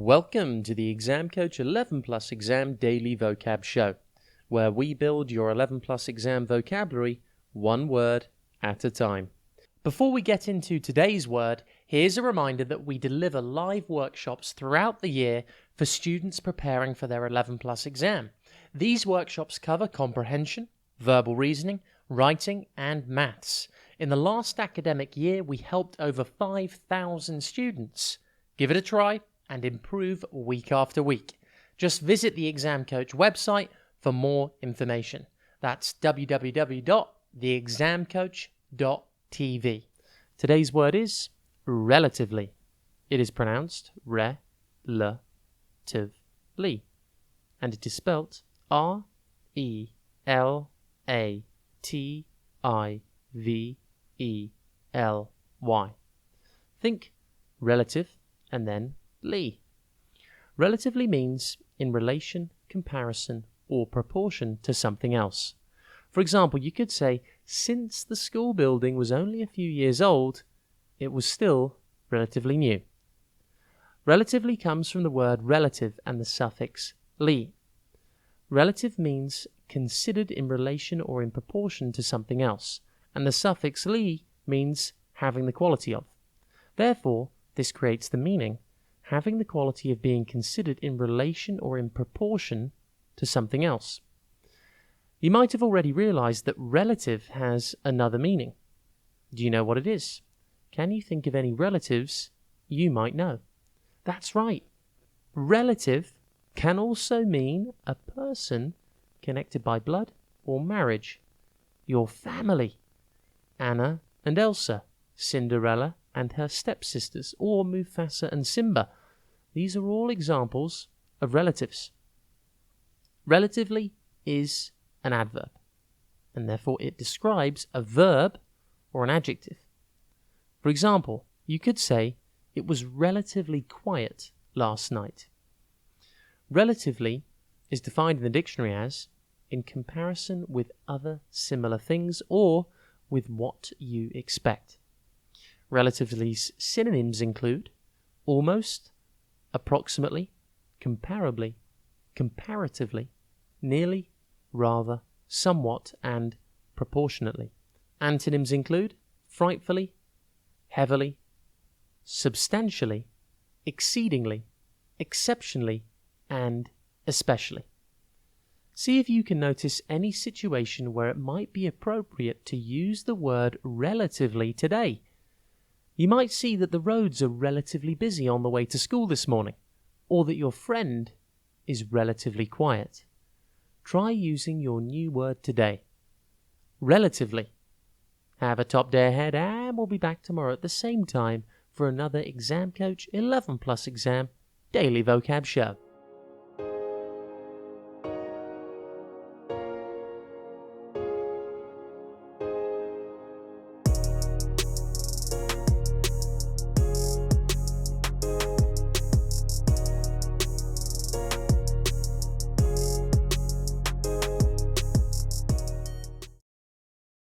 Welcome to the Exam Coach 11 Plus Exam Daily Vocab Show, where we build your 11 Plus exam vocabulary one word at a time. Before we get into today's word, here's a reminder that we deliver live workshops throughout the year for students preparing for their 11 Plus exam. These workshops cover comprehension, verbal reasoning, writing, and maths. In the last academic year, we helped over 5,000 students. Give it a try and improve week after week. Just visit the Exam Coach website for more information. That's www.theexamcoach.tv. Today's word is relatively. It is pronounced re-la-tive-ly, and it is spelt R-E-L-A-T-I-V-E-L-Y. Think relative and then ly. Relatively means in relation, comparison, or proportion to something else. For example, you could say, since the school building was only a few years old, it was still relatively new. Relatively comes from the word relative and the suffix ly. Relative means considered in relation or in proportion to something else, and the suffix ly means having the quality of. Therefore, this creates the meaning having the quality of being considered in relation or in proportion to something else. You might have already realized that relative has another meaning. Do you know what it is? Can you think of any relatives you might know? That's right. Relative can also mean a person connected by blood or marriage. Your family. Anna and Elsa, Cinderella and her stepsisters, or Mufasa and Simba. These are all examples of relatives. Relatively is an adverb, and therefore it describes a verb or an adjective. For example, you could say, it was relatively quiet last night. Relatively is defined in the dictionary as in comparison with other similar things or with what you expect. Relatively's synonyms include almost, approximately, comparably, comparatively, nearly, rather, somewhat, and proportionately. Antonyms include frightfully, heavily, substantially, exceedingly, exceptionally, and especially. See if you can notice any situation where it might be appropriate to use the word relatively today. You might see that the roads are relatively busy on the way to school this morning, or that your friend is relatively quiet. Try using your new word today. Relatively. Have a top day ahead, and we'll be back tomorrow at the same time for another Exam Coach 11 Plus Exam Daily Vocab Show.